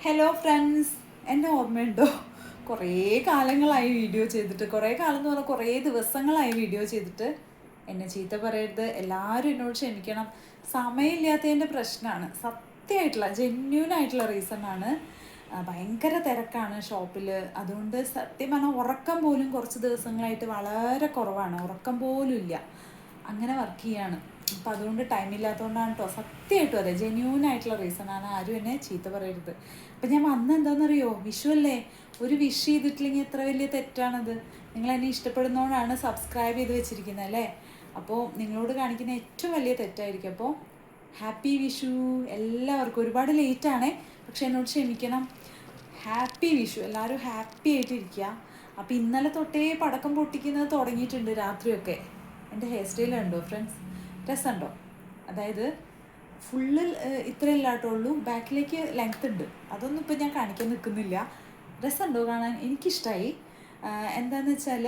Hello friends, എന്നെ ഓർമ്മയുണ്ടോ? കുറേ കാലങ്ങളായി വീഡിയോ ചെയ്തിട്ട്, കുറേ കാലം എന്ന് പറഞ്ഞാൽ കുറേ ദിവസങ്ങളായി വീഡിയോ ചെയ്തിട്ട്. എന്നെ ചീത്ത പറയരുത്, എല്ലാവരും എന്നോട് ക്ഷമിക്കണം. സമയമില്ലാത്തതിൻ്റെ പ്രശ്നമാണ്, സത്യമായിട്ടുള്ള ജെന്യൂനായിട്ടുള്ള റീസണാണ്. ഭയങ്കര തിരക്കാണ് ഷോപ്പിൽ. അതുകൊണ്ട് സത്യം പറഞ്ഞാൽ ഉറക്കം പോലും കുറച്ച് ദിവസങ്ങളായിട്ട് വളരെ കുറവാണ്, ഉറക്കം പോലും ഇല്ല. അങ്ങനെ വർക്ക് ചെയ്യാണ്. അപ്പം അതുകൊണ്ട് ടൈമില്ലാത്തതുകൊണ്ടാണ് കേട്ടോ. സത്യമായിട്ടും അതെ, ജെന്യൂനായിട്ടുള്ള റീസണാണ്. ആരും എന്നെ ചീത്ത പറയരുത്. അപ്പം ഞാൻ വന്ന് എന്താണെന്നറിയോ, വിഷു അല്ലേ, ഒരു വിഷ് ചെയ്തിട്ടില്ലെങ്കിൽ എത്ര വലിയ തെറ്റാണത്. നിങ്ങൾ എന്നെ ഇഷ്ടപ്പെടുന്നതുകൊണ്ടാണ് സബ്സ്ക്രൈബ് ചെയ്ത് വെച്ചിരിക്കുന്നത് അല്ലേ. അപ്പോൾ നിങ്ങളോട് കാണിക്കുന്ന ഏറ്റവും വലിയ തെറ്റായിരിക്കും. അപ്പോൾ ഹാപ്പി വിഷു എല്ലാവർക്കും. ഒരുപാട് ലേറ്റാണേ, പക്ഷെ എന്നോട് ക്ഷമിക്കണം. ഹാപ്പി വിഷു, എല്ലാവരും ഹാപ്പി ആയിട്ടിരിക്കുക. അപ്പോൾ ഇന്നലെ തൊട്ടേ പടക്കം പൊട്ടിക്കുന്നത് തുടങ്ങിയിട്ടുണ്ട് രാത്രിയൊക്കെ. എൻ്റെ ഹെയർ സ്റ്റൈൽ കണ്ടോ ഫ്രണ്ട്സ്? രസമുണ്ടോ? അതായത് ഫുള്ളിൽ ഇത്രയല്ലാട്ടുള്ളൂ, ബാക്കിലേക്ക് ലെങ്ത് ഉണ്ട്. അതൊന്നും ഇപ്പം ഞാൻ കാണിക്കാൻ നിൽക്കുന്നില്ല. രസമുണ്ടോ കാണാൻ? എനിക്കിഷ്ടമായി. എന്താണെന്ന് വെച്ചാൽ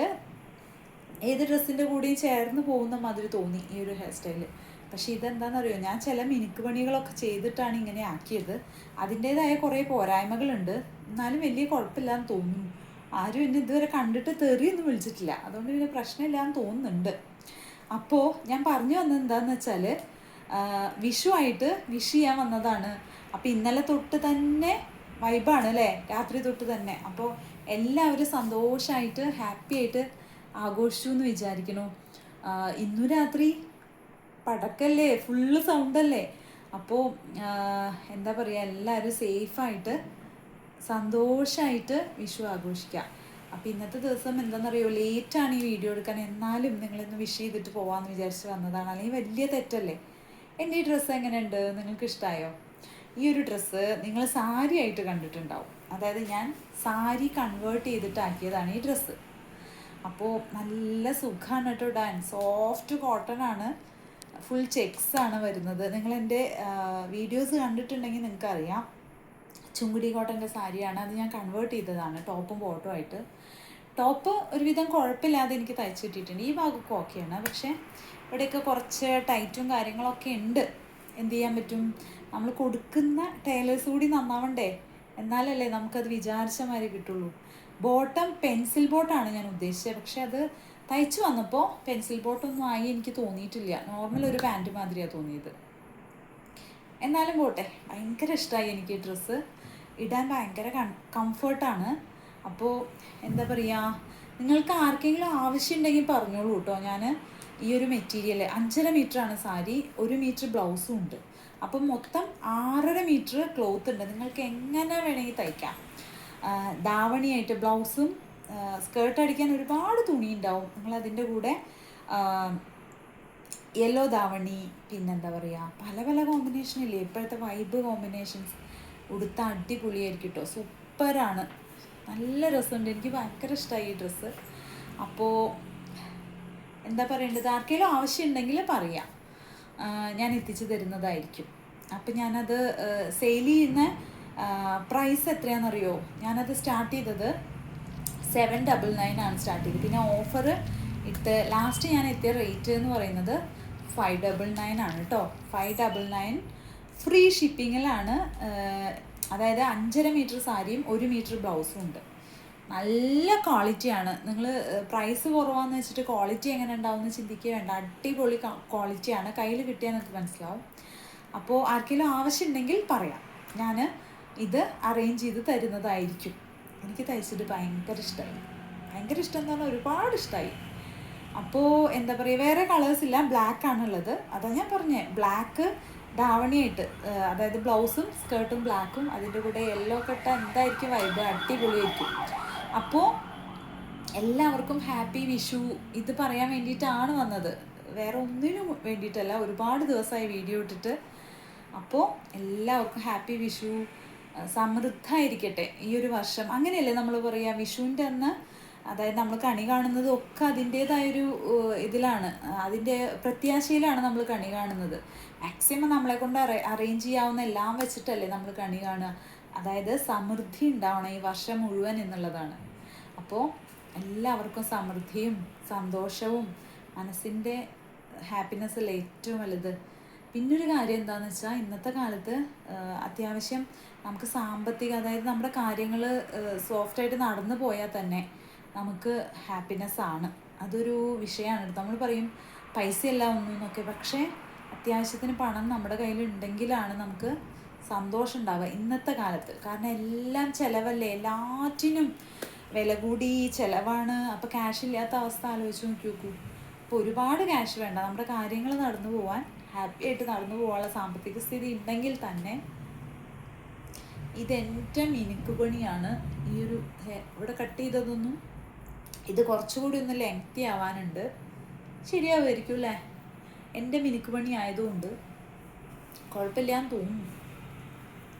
ഏത് ഡ്രസ്സിൻ്റെ കൂടെയും ചേർന്ന് പോകുന്ന മാതിരി തോന്നി ഈ ഒരു ഹെയർ സ്റ്റൈല്. പക്ഷേ ഇതെന്താണെന്നറിയോ, ഞാൻ ചില മിനുക്ക് പണികളൊക്കെ ചെയ്തിട്ടാണ് ഇങ്ങനെ ആക്കിയത്. അതിൻ്റേതായ കുറേ പോരായ്മകളുണ്ട്, എന്നാലും വലിയ കുഴപ്പമില്ലാന്ന് തോന്നുന്നു. ആരും എന്നെ ഇതുവരെ കണ്ടിട്ട് തെറിയൊന്നും വിളിച്ചിട്ടില്ല, അതുകൊണ്ട് പിന്നെ പ്രശ്നമില്ലാന്ന് തോന്നുന്നുണ്ട്. അപ്പോൾ ഞാൻ പറഞ്ഞു വന്നത് എന്താണെന്ന് വെച്ചാൽ, വിഷു ആയിട്ട് വിഷ് ചെയ്യാൻ വന്നതാണ്. അപ്പോൾ ഇന്നലെ തൊട്ട് തന്നെ വൈബാണ് അല്ലേ, രാത്രി തൊട്ട് തന്നെ. അപ്പോൾ എല്ലാവരും സന്തോഷമായിട്ട് ഹാപ്പി ആയിട്ട് ആഘോഷിച്ചു എന്ന് വിചാരിക്കണു. ഇന്നു രാത്രി പടക്കല്ലേ, ഫുള്ള് സൗണ്ടല്ലേ. അപ്പോൾ എന്താ പറയുക, എല്ലാവരും സേഫായിട്ട് സന്തോഷമായിട്ട് വിഷു ആഘോഷിക്കാം. അപ്പോൾ ഇന്നത്തെ ദിവസം എന്താണെന്നറിയോ, ലേറ്റാണ് ഈ വീഡിയോ എടുക്കാൻ. എന്നാലും നിങ്ങളിന്ന് വിഷ് ചെയ്തിട്ട് പോകാമെന്ന് വിചാരിച്ച് വന്നതാണ്. അല്ലെങ്കിൽ വലിയ തെറ്റല്ലേ. എൻ്റെ ഈ ഡ്രസ്സ് എങ്ങനെയുണ്ട്? നിങ്ങൾക്ക് ഇഷ്ടമായോ? ഈ ഒരു ഡ്രസ്സ് നിങ്ങൾ സാരി ആയിട്ട് കണ്ടിട്ടുണ്ടാവും. അതായത് ഞാൻ സാരി കൺവേർട്ട് ചെയ്തിട്ടാക്കിയതാണ് ഈ ഡ്രസ്സ്. അപ്പോൾ നല്ല സുഖമാണ് കേട്ടോ ഇടാൻ. സോഫ്റ്റ് കോട്ടൺ ആണ്, ഫുൾ ചെക്സ് ആണ് വരുന്നത്. നിങ്ങളെൻ്റെ വീഡിയോസ് കണ്ടിട്ടുണ്ടെങ്കിൽ നിങ്ങൾക്കറിയാം. ചുങ്കുടി കോട്ടൻ്റെ സാരിയാണ്, അത് ഞാൻ കൺവേർട്ട് ചെയ്തതാണ് ടോപ്പും ബോട്ടും ആയിട്ട്. ടോപ്പ് ഒരുവിധം കുഴപ്പമില്ലാതെ എനിക്ക് തയ്ച്ച് കിട്ടിയിട്ടുണ്ട്. ഈ ഭാഗമൊക്കെ ഓക്കെയാണ്, പക്ഷേ ഇവിടെയൊക്കെ കുറച്ച് ടൈറ്റും കാര്യങ്ങളൊക്കെ ഉണ്ട്. എന്ത് ചെയ്യാൻ പറ്റും, നമ്മൾ കൊടുക്കുന്ന ടൈലേഴ്സ് കൂടി നന്നാവണ്ടേ, എന്നാലല്ലേ നമുക്കത് വിചാരിച്ച മാതിരി കിട്ടുള്ളൂ. ബോട്ടം പെൻസിൽ ബോട്ടാണ് ഞാൻ ഉദ്ദേശിച്ചത്, പക്ഷെ അത് തയ്ച്ചു വന്നപ്പോൾ പെൻസിൽ ബോട്ടൊന്നും ആയി എനിക്ക് തോന്നിയിട്ടില്ല. നോർമൽ ഒരു പാൻറ്റ് മാതിരിയാണ് തോന്നിയത്. എന്നാലും പോട്ടെ, ഭയങ്കര ഇഷ്ടമായി എനിക്ക് ഡ്രസ്സ്. ഇടാൻ ഭയങ്കര കംഫർട്ടാണ്. അപ്പോൾ എന്താ പറയുക, നിങ്ങൾക്ക് ആർക്കെങ്കിലും ആവശ്യമുണ്ടെങ്കിൽ പറഞ്ഞോളൂ കേട്ടോ. ഞാൻ ഈ ഒരു മെറ്റീരിയൽ 5.5 മീറ്ററാണ് സാരി, 1 മീറ്റർ ബ്ലൗസും ഉണ്ട്. അപ്പം മൊത്തം 6.5 മീറ്റർ ക്ലോത്ത് ഉണ്ട്. നിങ്ങൾക്ക് എങ്ങനെ വേണമെങ്കിൽ തയ്ക്കാം. ദാവണിയായിട്ട് ബ്ലൗസും സ്കേർട്ട് അടിക്കാൻ ഒരുപാട് തുണി ഉണ്ടാവും. നിങ്ങളതിൻ്റെ കൂടെ യെല്ലോ ദാവണി, പിന്നെന്താ പറയുക, പല പല കോമ്പിനേഷനില്ലേ ഇപ്പോഴത്തെ വൈബ് കോമ്പിനേഷൻസ്. ഉടുത്ത അടിപൊളിയായിരിക്കും കേട്ടോ, സൂപ്പറാണ്, നല്ല രസമുണ്ട്. എനിക്ക് ഭയങ്കര ഇഷ്ടമായി ഈ ഡ്രസ്സ്. അപ്പോൾ എന്താ പറയേണ്ടത്, ആർക്കെങ്കിലും ആവശ്യമുണ്ടെങ്കിൽ പറയാം, ഞാൻ എത്തിച്ചു തരുന്നതായിരിക്കും. അപ്പം ഞാനത് സെയിൽ ചെയ്യുന്ന പ്രൈസ് എത്രയാണെന്നറിയോ, ഞാനത് സ്റ്റാർട്ട് ചെയ്തത് 799 ആണ് സ്റ്റാർട്ട് ചെയ്തത്. പിന്നെ ഓഫർ ഇട്ട് ലാസ്റ്റ് ഞാൻ എത്തിയ റേറ്റ് എന്ന് പറയുന്നത് 599 ആണ് കേട്ടോ. 599 ഫ്രീ ഷിപ്പിങ്ങിലാണ്. അതായത് 5.5 മീറ്റർ സാരിയും 1 മീറ്റർ ബ്ലൗസും ഉണ്ട്. നല്ല ക്വാളിറ്റിയാണ്. നിങ്ങൾ പ്രൈസ് കുറവാന്ന് വെച്ചിട്ട് ക്വാളിറ്റി എങ്ങനെ ഉണ്ടാവുമെന്ന് ചിന്തിക്കുക വേണ്ട. അടിപൊളി ക്വാളിറ്റിയാണ്, കയ്യിൽ കിട്ടിയാൽ നിങ്ങൾക്ക് മനസ്സിലാവും. അപ്പോൾ ആർക്കെങ്കിലും ആവശ്യമുണ്ടെങ്കിൽ പറയാം, ഞാൻ ഇത് അറേഞ്ച് ചെയ്ത് തരുന്നതായിരിക്കും. എനിക്ക് തയ്ച്ചിട്ട് ഭയങ്കര ഇഷ്ടമായി. ഭയങ്കര ഇഷ്ടം എന്ന് പറഞ്ഞാൽ ഒരുപാട് ഇഷ്ടമായി. അപ്പോൾ എന്താ പറയുക, വേറെ കളേഴ്സില്ല, ബ്ലാക്ക് ആണുള്ളത്. അതാ ഞാൻ പറഞ്ഞേ, ബ്ലാക്ക് ധാവണിയായിട്ട്, അതായത് ബ്ലൗസും സ്കേർട്ടും ബ്ലാക്കും, അതിൻ്റെ കൂടെ യെല്ലോ കട്ട എന്തായിരിക്കും വൈബ്, അടിപൊളിയായിരിക്കും. അപ്പോൾ എല്ലാവർക്കും ഹാപ്പി വിഷു. ഇത് പറയാൻ വേണ്ടിയിട്ടാണ് വന്നത്, വേറെ ഒന്നിനും വേണ്ടിയിട്ടല്ല. ഒരുപാട് ദിവസമായി വീഡിയോ ഇട്ടിട്ട്. അപ്പോൾ എല്ലാവർക്കും ഹാപ്പി വിഷു, സമൃദ്ധമായിരിക്കട്ടെ ഈ ഒരു വർഷം. അങ്ങനെയല്ലേ നമ്മൾ പറയുക, വിഷുവിൻ്റെ അന്ന്. അതായത് നമ്മൾ കണി കാണുന്നത് ഒക്കെ അതിൻ്റേതായൊരു ഇതിലാണ്, അതിൻ്റെ പ്രത്യാശയിലാണ് നമ്മൾ കണി കാണുന്നത്. മാക്സിമം നമ്മളെ കൊണ്ട് അറേഞ്ച് ചെയ്യാവുന്ന എല്ലാം വെച്ചിട്ടല്ലേ നമ്മൾ കണി കാണുക. അതായത് സമൃദ്ധി ഉണ്ടാവണം ഈ വർഷം മുഴുവൻ എന്നുള്ളതാണ്. അപ്പോൾ എല്ലാവർക്കും സമൃദ്ധിയും സന്തോഷവും, മനസ്സിൻ്റെ ഹാപ്പിനെസ്സല്ലേ ഏറ്റവും വലുത്. പിന്നൊരു കാര്യം എന്താണെന്ന് വെച്ചാൽ ഇന്നത്തെ കാലത്ത് അത്യാവശ്യം നമുക്ക് അതായത് നമ്മുടെ കാര്യങ്ങൾ സോഫ്റ്റായിട്ട് നടന്നു പോയാൽ തന്നെ നമുക്ക് ഹാപ്പിനെസ് ആണ്. അതൊരു വിഷയമാണ്. നമ്മൾ പറയും പൈസയല്ല ഒന്നും എന്നൊക്കെ, പക്ഷേ അത്യാവശ്യത്തിന് പണം നമ്മുടെ കയ്യിലുണ്ടെങ്കിലാണ് നമുക്ക് സന്തോഷം ഉണ്ടാവുക ഇന്നത്തെ കാലത്ത്. കാരണം എല്ലാം ചിലവല്ലേ, എല്ലാറ്റിനും വില കൂടി ചിലവാണ്. അപ്പോൾ ക്യാഷ് ഇല്ലാത്ത അവസ്ഥ ആലോചിച്ച് നോക്കൂ. അപ്പോൾ ഒരുപാട് ക്യാഷ് വേണ്ട, നമ്മുടെ കാര്യങ്ങൾ നടന്നു പോകാൻ, ഹാപ്പി ആയിട്ട് നടന്നു പോകാനുള്ള സാമ്പത്തിക സ്ഥിതി ഉണ്ടെങ്കിൽ തന്നെ. ഇതെൻ്റെ മിനുക്കുപണിയാണ്. ഈ ഒരു ഇവിടെ കട്ട് ചെയ്തതൊന്നും, ഇത് കുറച്ചുകൂടി ഒന്ന് ലെങ്തി ആവാനുണ്ട്. ശരിയാവുമായിരിക്കും അല്ലേ? എൻ്റെ മിനുക്കുപണി ആയതുകൊണ്ട് കുഴപ്പമില്ലാന്ന് തോന്നുന്നു.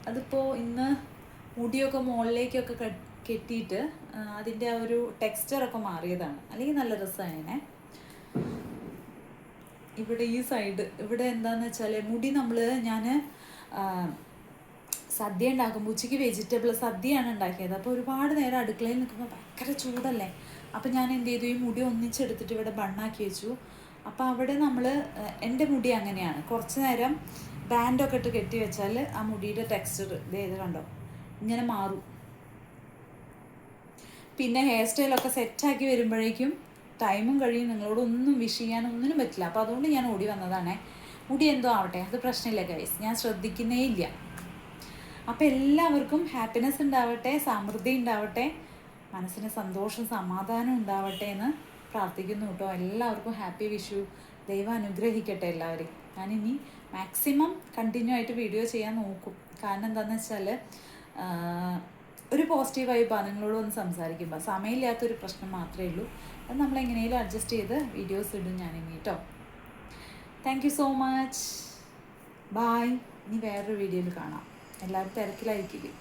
അതിപ്പോൾ ഇന്ന് മുടിയൊക്കെ മുകളിലേക്കൊക്കെ കെട്ടിയിട്ട് അതിൻ്റെ ആ ഒരു ടെക്സ്ചറൊക്കെ മാറിയതാണ്. അല്ലെങ്കിൽ നല്ല രസമാണ്. ഇവിടെ ഈ സൈഡ് ഇവിടെ എന്താണെന്ന് വെച്ചാൽ മുടി ഞാൻ സദ്യ ഉണ്ടാക്കുമ്പോൾ ഉച്ചയ്ക്ക് വെജിറ്റബിൾ സദ്യയാണ് ഉണ്ടാക്കിയത്. അപ്പോൾ ഒരുപാട് നേരം അടുക്കളയിൽ നിൽക്കുമ്പോൾ ഭയങ്കര ചൂടല്ലേ. അപ്പോൾ ഞാൻ എന്ത് ചെയ്തു, ഈ മുടി ഒന്നിച്ചെടുത്തിട്ട് ഇവിടെ ബണ്ണാക്കി വെച്ചു. അപ്പോൾ അവിടെ എൻ്റെ മുടി അങ്ങനെയാണ്, കുറച്ച് നേരം ബാൻഡൊക്കെ ഇട്ട് കെട്ടി വെച്ചാൽ ആ മുടിയുടെ ടെക്സ്ചർ ഇത് കണ്ടോ ഇങ്ങനെ മാറും. പിന്നെ ഹെയർ സ്റ്റൈലൊക്കെ സെറ്റാക്കി വരുമ്പോഴേക്കും ടൈമും കഴിയും, നിങ്ങളോടൊന്നും വിഷ് ചെയ്യാനൊന്നിനും പറ്റില്ല. അപ്പോൾ അതുകൊണ്ട് ഞാൻ ഓടി വന്നതാണേ. മുടി എന്തോ ആവട്ടെ, അത് പ്രശ്നമില്ല ഗൈസ്, ഞാൻ ശ്രദ്ധിക്കുന്നേ ഇല്ല. അപ്പോൾ എല്ലാവർക്കും ഹാപ്പിനെസ് ഉണ്ടാവട്ടെ, സമൃദ്ധി ഉണ്ടാവട്ടെ, മനസ്സിന് സന്തോഷം സമാധാനം ഉണ്ടാവട്ടെ എന്ന് പ്രാർത്ഥിക്കുന്നു കേട്ടോ. എല്ലാവർക്കും ഹാപ്പി വിഷു. ദൈവം അനുഗ്രഹിക്കട്ടെ എല്ലാവരെയും. ഞാനിനി മാക്സിമം കണ്ടിന്യൂ ആയിട്ട് വീഡിയോ ചെയ്യാൻ നോക്കും. കാരണം എന്താണെന്ന് വെച്ചാൽ ഒരു പോസിറ്റീവ് വൈബാണ് നിങ്ങളോട് ഒന്ന് സംസാരിക്കുമ്പോൾ. സമയമില്ലാത്തൊരു പ്രശ്നം മാത്രമേ ഉള്ളൂ. അത് നമ്മളെങ്ങനെയും അഡ്ജസ്റ്റ് ചെയ്ത് വീഡിയോസ് ഇടും ഞാനിനി കേട്ടോ. Thank you so much. Bye. ഇനി വേറൊരു വീഡിയോയിൽ കാണാം. എല്ലാവരും തിരക്കിലായിരിക്കും.